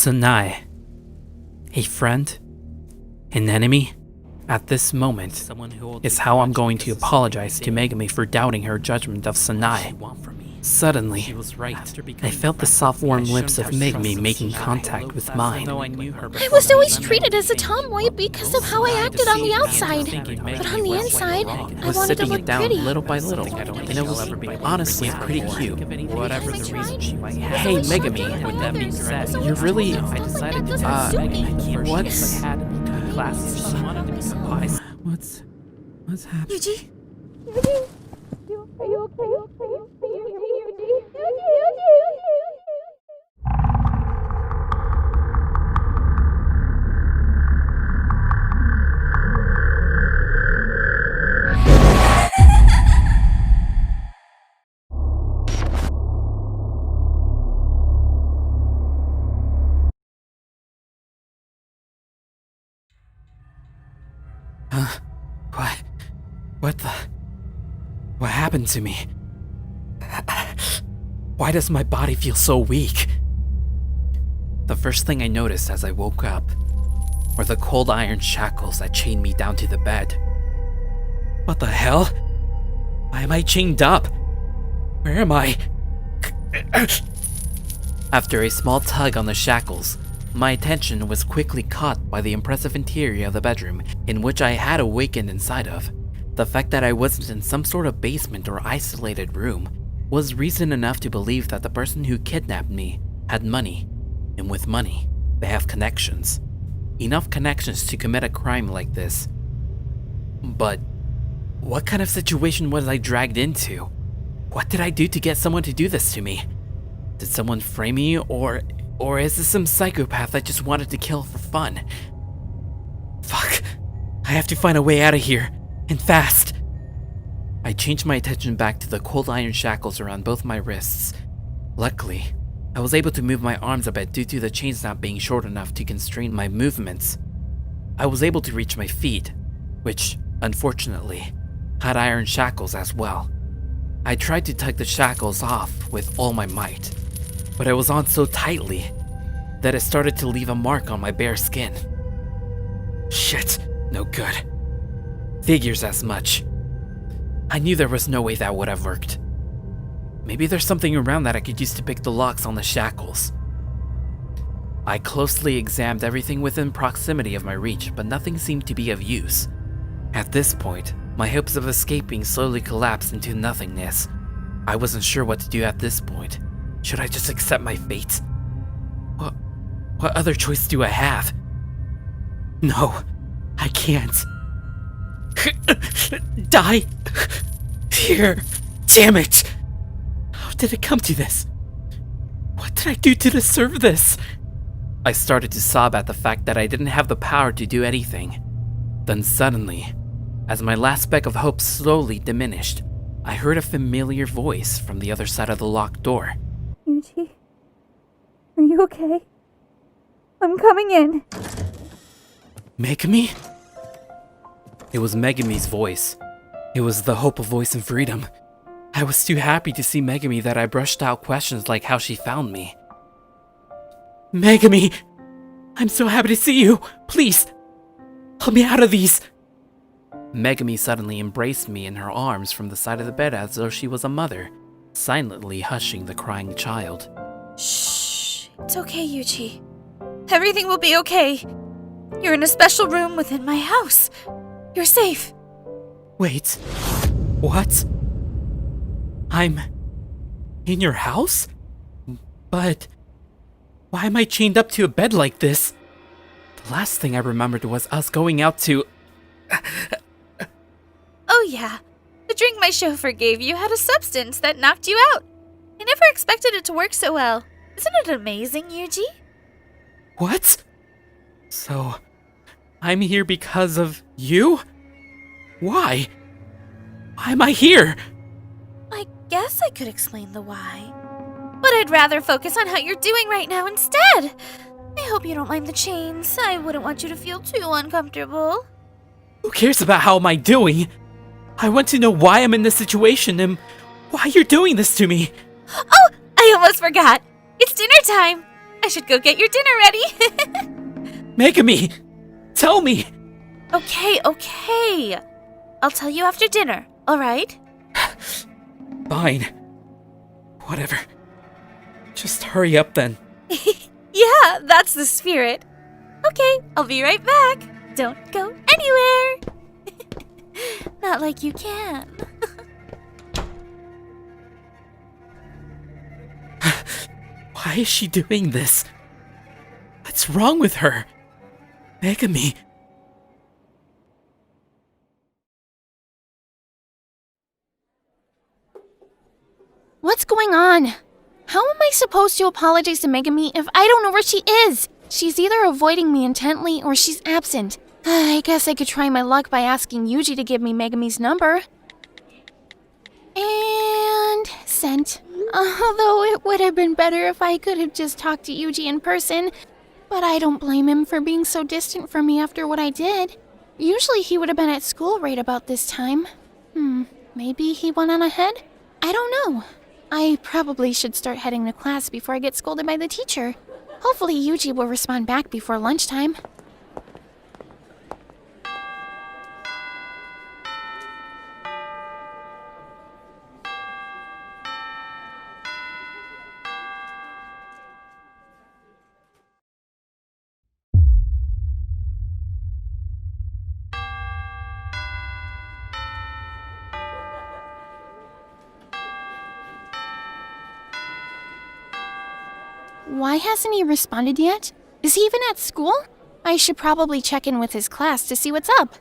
Sanae. A friend? An enemy? At this moment is how I'm going to apologize to Megami for doubting her judgment of Sanae. Suddenly, I felt the soft warm lips of Megami making contact with mine. I was always treated as a tomboy because of how I acted on the outside. But on the inside, I wanted to look pretty. Little by little, and it was honestly pretty cute. Whatever the reason she might have. Hey Megami, with that being said, you're really... I decided to what's... What's happening? Yuji? Yuji? Are you okay? What happened to me? Why does my body feel so weak? The first thing I noticed as I woke up were the cold iron shackles that chained me down to the bed. What the hell? Why am I chained up? Where am I? After a small tug on the shackles, my attention was quickly caught by the impressive interior of the bedroom in which I had awakened inside of. The fact that I wasn't in some sort of basement or isolated room was reason enough to believe that the person who kidnapped me had money, and with money, they have connections. Enough connections to commit a crime like this. But what kind of situation was I dragged into? What did I do to get someone to do this to me? Did someone frame me, or is this some psychopath that just wanted to kill for fun? Fuck, I have to find a way out of here, and fast. I changed my attention back to the cold iron shackles around both my wrists. Luckily, I was able to move my arms a bit due to the chains not being short enough to constrain my movements. I was able to reach my feet, which, unfortunately, had iron shackles as well. I tried to tug the shackles off with all my might, but I was on so tightly that it started to leave a mark on my bare skin. Shit, no good. Figures as much. I knew there was no way that would have worked. Maybe there's something around that I could use to pick the locks on the shackles. I closely examined everything within proximity of my reach, but nothing seemed to be of use. At this point, my hopes of escaping slowly collapsed into nothingness. I wasn't sure what to do at this point. Should I just accept my fate? What other choice do I have? No, I can't. Die here. Damn it! How did it come to this? What did I do to deserve this? I started to sob at the fact that I didn't have the power to do anything. Then suddenly, as my last speck of hope slowly diminished, I heard a familiar voice from the other side of the locked door. Yuji, are you okay? I'm coming in. Megami? It was Megami's voice. It was the hope of voice and freedom. I was too happy to see Megami that I brushed out questions like how she found me. Megami! I'm so happy to see you! Please! Help me out of these! Megami suddenly embraced me in her arms from the side of the bed as though she was a mother, silently hushing the crying child. Shh. It's okay, Yuji. Everything will be okay. You're in a special room within my house. You're safe. Wait. What? I'm in your house? But why am I chained up to a bed like this? The last thing I remembered was us going out to... Oh yeah. The drink my chauffeur gave you had a substance that knocked you out. I never expected it to work so well. Isn't it amazing, Yuji? What? So, I'm here because of you? Why? Why am I here? I guess I could explain the why. But I'd rather focus on how you're doing right now instead. I hope you don't mind the chains. I wouldn't want you to feel too uncomfortable. Who cares about how am I doing? I want to know why I'm in this situation and why you're doing this to me. Oh, I almost forgot. It's dinner time. I should go get your dinner ready. Megami! Tell me! Okay. I'll tell you after dinner, alright? Fine. Whatever. Just hurry up then. Yeah, that's the spirit. Okay, I'll be right back. Don't go anywhere. Not like you can. Why is she doing this? What's wrong with her? Megami. What's going on? How am I supposed to apologize to Megami if I don't know where she is? She's either avoiding me intently or she's absent. I guess I could try my luck by asking Yuji to give me Megami's number. And sent. Although it would have been better if I could have just talked to Yuji in person. But I don't blame him for being so distant from me after what I did. Usually he would have been at school right about this time. Maybe he went on ahead? I don't know. I probably should start heading to class before I get scolded by the teacher. Hopefully Yuji will respond back before lunchtime. Why hasn't he responded yet? Is he even at school? I should probably check in with his class to see what's up.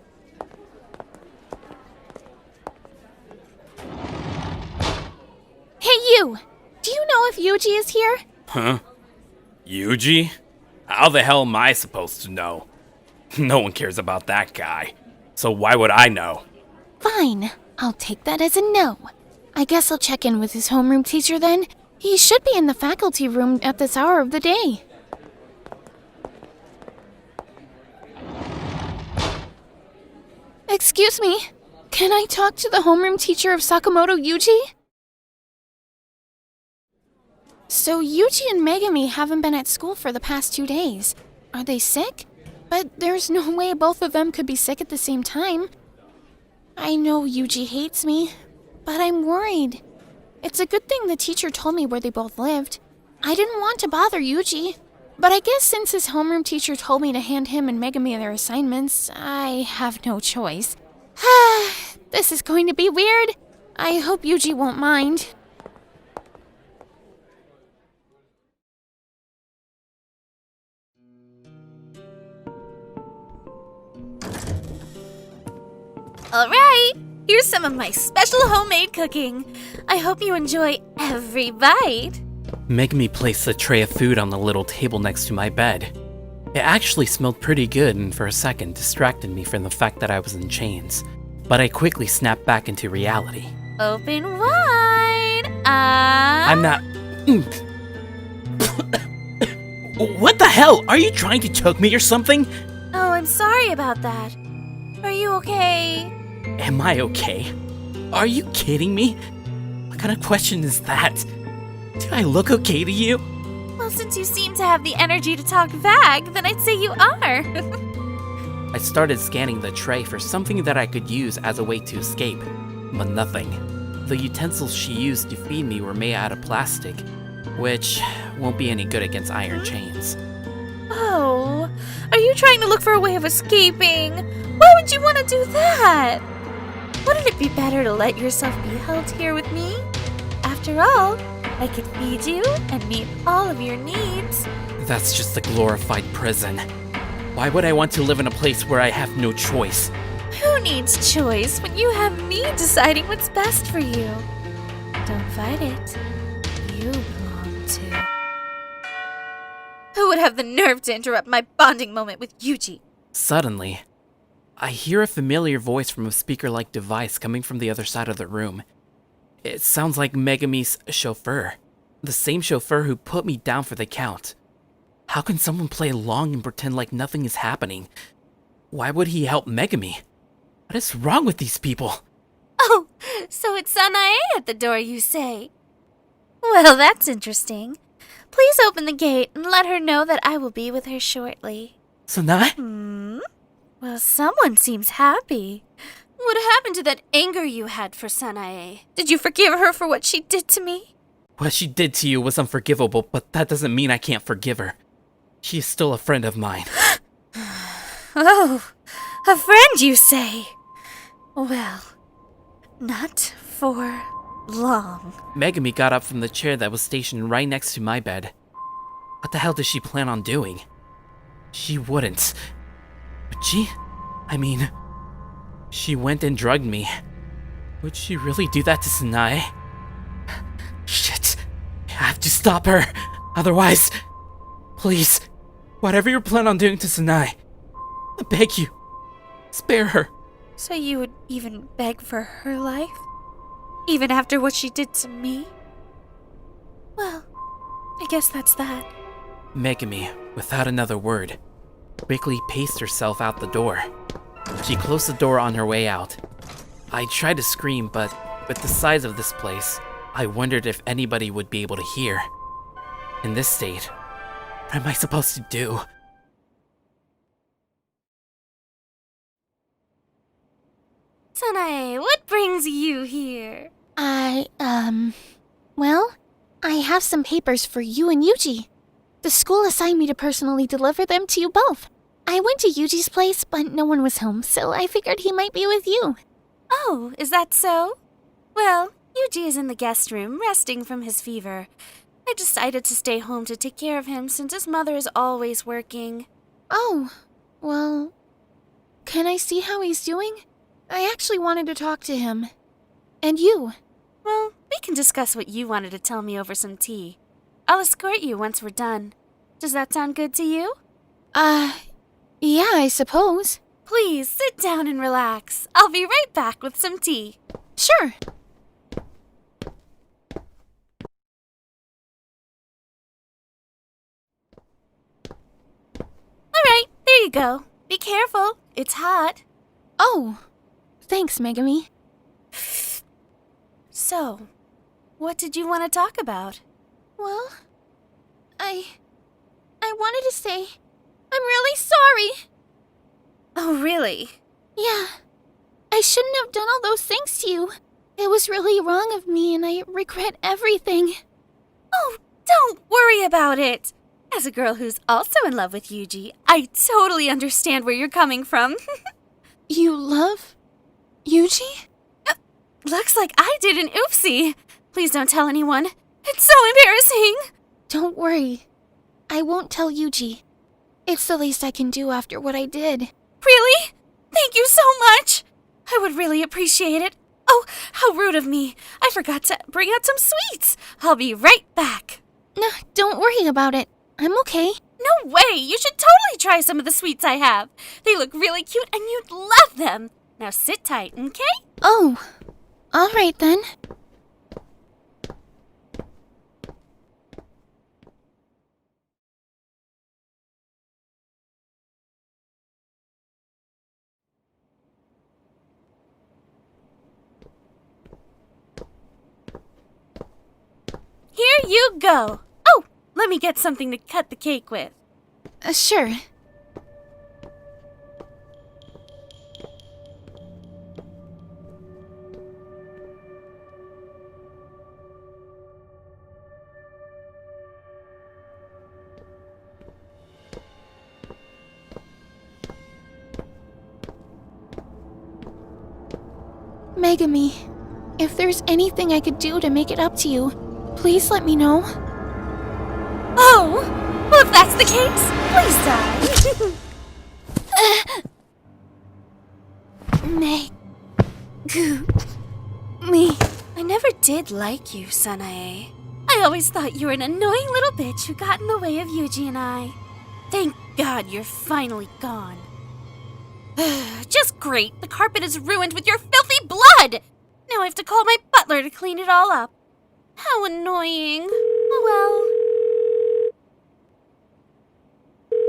Hey you! Do you know if Yuji is here? Huh? Yuji? How the hell am I supposed to know? No one cares about that guy. So why would I know? Fine. I'll take that as a no. I guess I'll check in with his homeroom teacher then. He should be in the faculty room at this hour of the day. Excuse me, can I talk to the homeroom teacher of Sakamoto Yuji? So Yuji and Megami haven't been at school for the past 2 days. Are they sick? But there's no way both of them could be sick at the same time. I know Yuji hates me, but I'm worried. It's a good thing the teacher told me where they both lived. I didn't want to bother Yuji, but I guess since his homeroom teacher told me to hand him and Megami their assignments, I have no choice. This is going to be weird. I hope Yuji won't mind. Alright, here's some of my special homemade cooking. I hope you enjoy every bite. Megami placed a tray of food on the little table next to my bed. It actually smelled pretty good and for a second distracted me from the fact that I was in chains. But I quickly snapped back into reality. Open wide. I'm not... What the hell? Are you trying to choke me or something? Oh, I'm sorry about that. Are you okay? Am I okay? Are you kidding me? What kind of question is that? Do I look okay to you? Well, since you seem to have the energy to talk back, then I'd say you are. I started scanning the tray for something that I could use as a way to escape, but nothing. The utensils she used to feed me were made out of plastic, which won't be any good against iron chains. Oh, are you trying to look for a way of escaping? Why would you want to do that? Wouldn't it be better to let yourself be held here with me? After all, I could feed you and meet all of your needs. That's just a glorified prison. Why would I want to live in a place where I have no choice? Who needs choice when you have me deciding what's best for you? Don't fight it. You belong to. Who would have the nerve to interrupt my bonding moment with Yuji? Suddenly, I hear a familiar voice from a speaker-like device coming from the other side of the room. It sounds like Megami's chauffeur. The same chauffeur who put me down for the count. How can someone play along and pretend like nothing is happening? Why would he help Megami? What is wrong with these people? Oh, so it's Sanae at the door, you say? Well, that's interesting. Please open the gate and let her know that I will be with her shortly. Sanae? Well, someone seems happy. What happened to that anger you had for Sanae? Did you forgive her for what she did to me? What she did to you was unforgivable, but that doesn't mean I can't forgive her. She is still a friend of mine. Oh, a friend, you say? Well, not for long. Megami got up from the chair that was stationed right next to my bed. What the hell does she plan on doing? She wouldn't. Would she? I mean, she went and drugged me. Would she really do that to Sanae? Shit. I have to stop her. Otherwise, please, whatever you plan on doing to Sanae, I beg you, spare her. So you would even beg for her life? Even after what she did to me? Well, I guess that's that. Megami, without another word, quickly paced herself out the door. She closed the door on her way out. I tried to scream, but with the size of this place, I wondered if anybody would be able to hear. In this state, what am I supposed to do? Sanae, what brings you here? Well, I have some papers for you and Yuji. The school assigned me to personally deliver them to you both. I went to Yuji's place, but no one was home, so I figured he might be with you. Oh, is that so? Well, Yuji is in the guest room, resting from his fever. I decided to stay home to take care of him since his mother is always working. Oh, well, can I see how he's doing? I actually wanted to talk to him. And you? Well, we can discuss what you wanted to tell me over some tea. I'll escort you once we're done. Does that sound good to you? Yeah, I suppose. Please, sit down and relax. I'll be right back with some tea. Sure. Alright, there you go. Be careful. It's hot. Oh, thanks, Megami. So, what did you want to talk about? Well, I wanted to say, I'm really sorry. Oh, really? Yeah, I shouldn't have done all those things to you. It was really wrong of me and I regret everything. Oh, don't worry about it. As a girl who's also in love with Yuji, I totally understand where you're coming from. You love Yuji? Looks like I did an oopsie. Please don't tell anyone. It's so embarrassing. Don't worry. I won't tell Yuji. It's the least I can do after what I did. Really? Thank you so much. I would really appreciate it. Oh, how rude of me. I forgot to bring out some sweets. I'll be right back. No, don't worry about it. I'm okay. No way. You should totally try some of the sweets I have. They look really cute and you'd love them. Now sit tight, okay? Oh, all right then. Here you go. Oh, let me get something to cut the cake with. Sure. Megami, if there's anything I could do to make it up to you, please let me know. Oh, well, if that's the case, please die. Me. I never did like you, Sanae. I always thought you were an annoying little bitch who got in the way of Yuji and I. Thank God you're finally gone. Just great. The carpet is ruined with your filthy blood. Now I have to call my butler to clean it all up. How annoying. Oh well.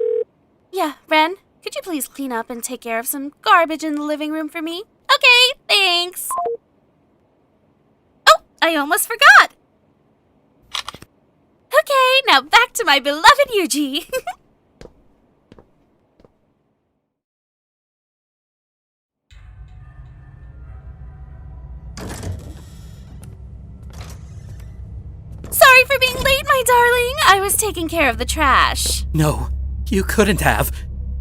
Yeah, Ren, could you please clean up and take care of some garbage in the living room for me? Okay, thanks. Oh, I almost forgot. Okay, now back to my beloved Yuji. Sorry for being late, my darling. I was taking care of the trash. No, you couldn't have.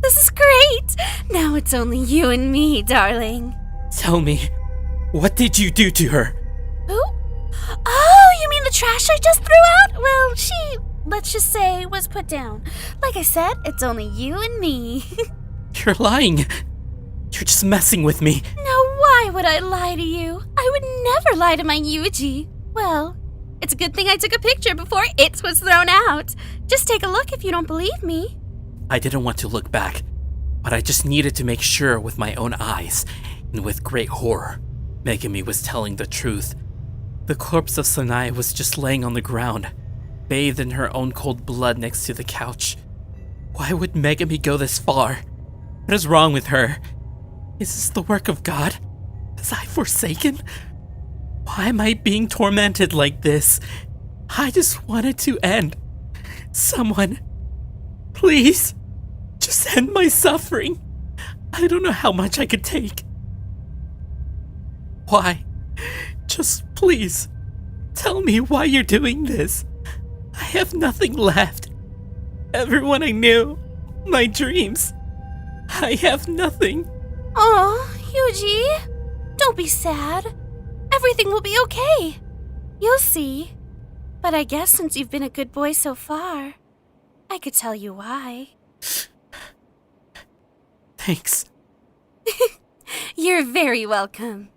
This is great. Now it's only you and me, darling. Tell me, what did you do to her? Who? Oh, you mean the trash I just threw out? Well, she, let's just say, was put down. Like I said, it's only you and me. You're lying. You're just messing with me. Now, why would I lie to you? I would never lie to my Yuji. Well, it's a good thing I took a picture before it was thrown out. Just take a look if you don't believe me. I didn't want to look back, but I just needed to make sure with my own eyes, and with great horror, Megami was telling the truth. The corpse of Sanae was just laying on the ground, bathed in her own cold blood next to the couch. Why would Megami go this far? What is wrong with her? Is this the work of God? Was I forsaken? Why am I being tormented like this? I just want it to end. Someone, please, just end my suffering. I don't know how much I could take. Why? Just please, tell me why you're doing this. I have nothing left. Everyone I knew, my dreams. I have nothing. Oh, Yuji, don't be sad. Everything will be okay. You'll see. But I guess since you've been a good boy so far, I could tell you why. Thanks. You're very welcome.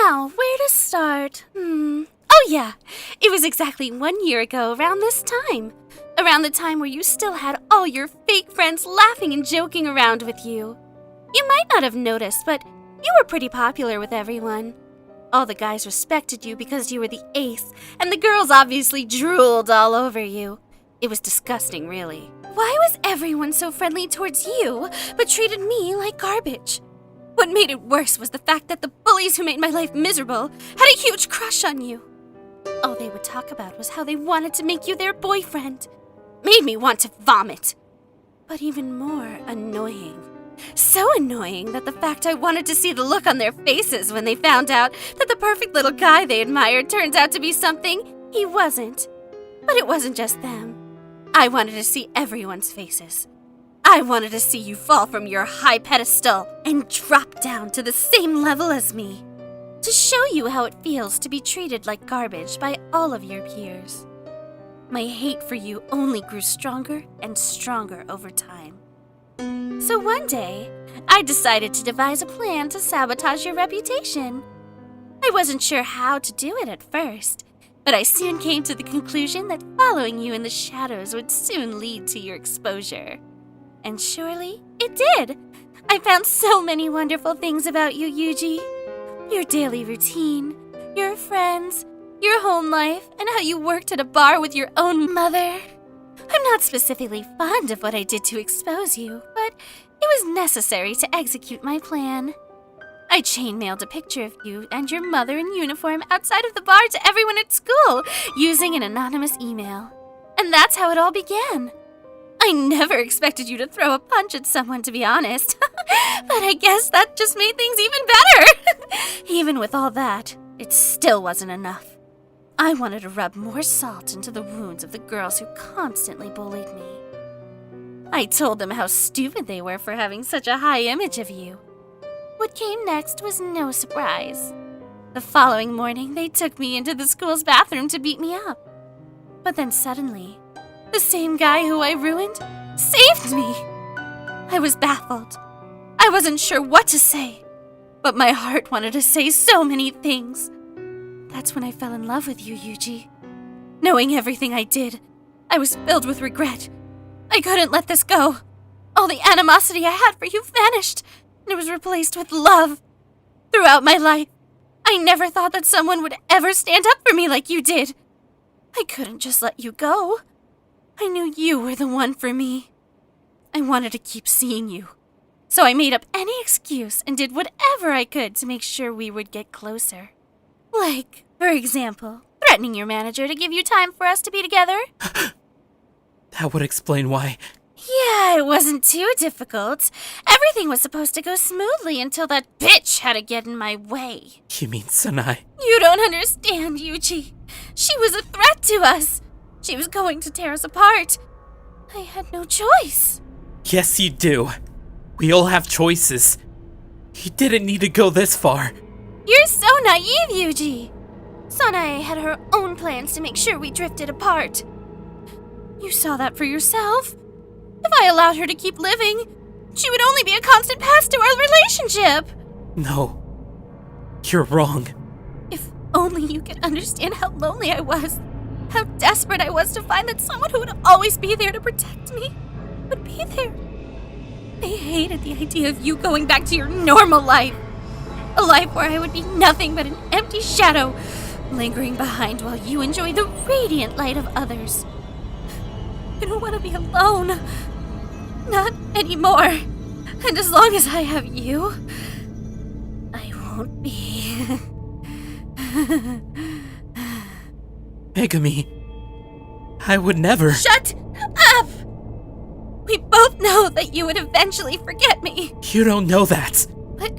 Now, where to start? Oh yeah, it was exactly 1 year ago around this time. Around the time where you still had all your fake friends laughing and joking around with you. You might not have noticed, but you were pretty popular with everyone. All the guys respected you because you were the ace, and the girls obviously drooled all over you. It was disgusting, really. Why was everyone so friendly towards you, but treated me like garbage? What made it worse was the fact that the bullies who made my life miserable had a huge crush on you. All they would talk about was how they wanted to make you their boyfriend. Made me want to vomit. But even more annoying. So annoying that the fact I wanted to see the look on their faces when they found out that the perfect little guy they admired turned out to be something he wasn't. But it wasn't just them. I wanted to see everyone's faces. I wanted to see you fall from your high pedestal and drop down to the same level as me. To show you how it feels to be treated like garbage by all of your peers. My hate for you only grew stronger and stronger over time. So one day, I decided to devise a plan to sabotage your reputation. I wasn't sure how to do it at first, but I soon came to the conclusion that following you in the shadows would soon lead to your exposure. And surely, it did! I found so many wonderful things about you, Yuji. Your daily routine, your friends, your home life, and how you worked at a bar with your own mother. I'm not specifically fond of what I did to expose you, but it was necessary to execute my plan. I chain-mailed a picture of you and your mother in uniform outside of the bar to everyone at school using an anonymous email. And that's how it all began. I never expected you to throw a punch at someone, to be honest. But I guess that just made things even better. Even with all that, it still wasn't enough. I wanted to rub more salt into the wounds of the girls who constantly bullied me. I told them how stupid they were for having such a high image of you. What came next was no surprise. The following morning, they took me into the school's bathroom to beat me up. But then suddenly, the same guy who I ruined saved me. I was baffled. I wasn't sure what to say, but my heart wanted to say so many things. That's when I fell in love with you, Yuji. Knowing everything I did, I was filled with regret. I couldn't let this go. All the animosity I had for you vanished, and it was replaced with love. Throughout my life, I never thought that someone would ever stand up for me like you did. I couldn't just let you go. I knew you were the one for me. I wanted to keep seeing you, so I made up any excuse and did whatever I could to make sure we would get closer. Like, for example, threatening your manager to give you time for us to be together. That would explain why. Yeah, it wasn't too difficult. Everything was supposed to go smoothly until that bitch had to get in my way. You mean Sanae? You don't understand, Yuji. She was a threat to us. She was going to tear us apart. I had no choice. Yes, you do. We all have choices. You didn't need to go this far. You're so naive, Yuji. Sanae had her own plans to make sure we drifted apart. You saw that for yourself. If I allowed her to keep living, she would only be a constant pest to our relationship. No. You're wrong. If only you could understand how lonely I was. How desperate I was to find that someone who would always be there to protect me would be there. I hated the idea of you going back to your normal life. A life where I would be nothing but an empty shadow, lingering behind while you enjoy the radiant light of others. I don't want to be alone. Not anymore. And as long as I have you, I won't be. Megami, I would never. Shut up! We both know that you would eventually forget me. You don't know that. But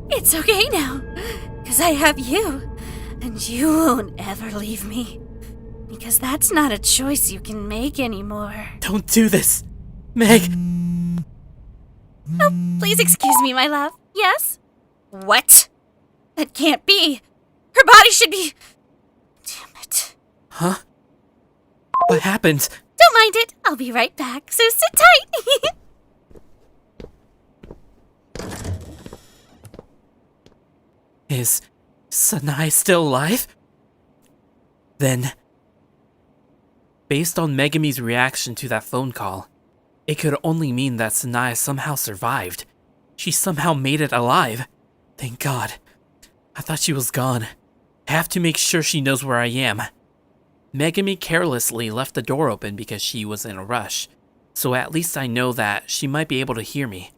it's okay now, because I have you, and you won't ever leave me. Because that's not a choice you can make anymore. Don't do this. Meg. Oh, please excuse me, my love. Yes? What? That can't be. Her body should be... Damn it. Huh? What happened? Don't mind it. I'll be right back, so sit tight. Is Sanae still alive? Then, based on Megami's reaction to that phone call, it could only mean that Sanae somehow survived. She somehow made it alive. Thank God. I thought she was gone. I have to make sure she knows where I am. Megami carelessly left the door open because she was in a rush, so at least I know that she might be able to hear me.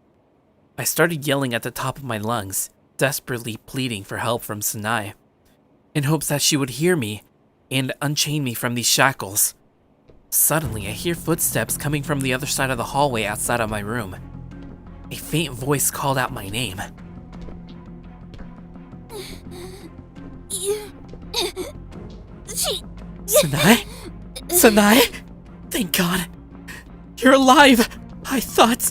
I started yelling at the top of my lungs, desperately pleading for help from Sanae, in hopes that she would hear me and unchain me from these shackles. Suddenly, I hear footsteps coming from the other side of the hallway outside of my room. A faint voice called out my name. Sanae? Sanae? Thank God. You're alive! I thought...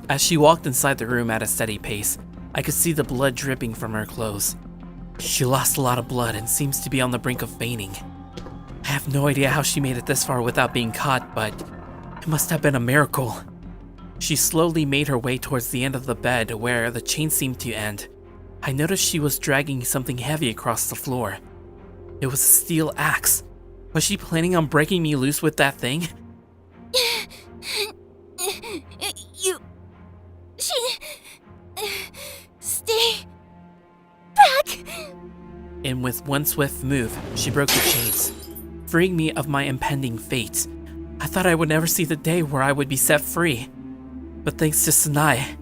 As she walked inside the room at a steady pace, I could see the blood dripping from her clothes. She lost a lot of blood and seems to be on the brink of fainting. I have no idea how she made it this far without being caught, but it must have been a miracle. She slowly made her way towards the end of the bed where the chain seemed to end. I noticed she was dragging something heavy across the floor. It was a steel axe. Was she planning on breaking me loose with that thing? Stay back. And with one swift move, she broke the chains, freeing me of my impending fate. I thought I would never see the day where I would be set free. But thanks to Sanae,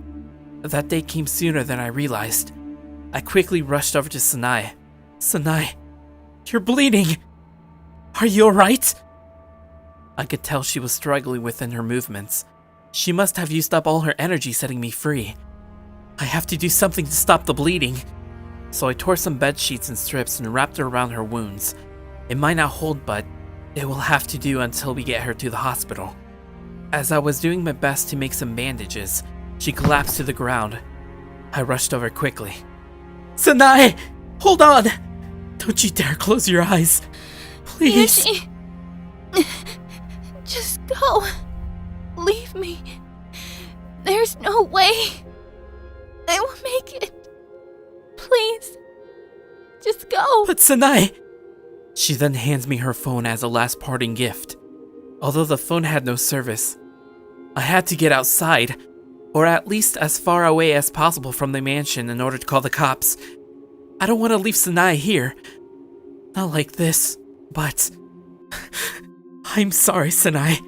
that day came sooner than I realized. I quickly rushed over to Sanae. Sanae, you're bleeding! Are you alright? I could tell she was struggling within her movements. She must have used up all her energy setting me free. I have to do something to stop the bleeding. So I tore some bed sheets and strips and wrapped her around her wounds. It might not hold, but it will have to do until we get her to the hospital. As I was doing my best to make some bandages, she collapsed to the ground. I rushed over quickly. Sanae! Hold on! Don't you dare close your eyes. Please. Yuji. Just go. Leave me. There's no way I will make it. Please. Just go. But Sanae! She then hands me her phone as a last parting gift. Although the phone had no service, I had to get outside, or at least as far away as possible from the mansion in order to call the cops. I don't want to leave Sanae here. Not like this, but... I'm sorry, Sanae.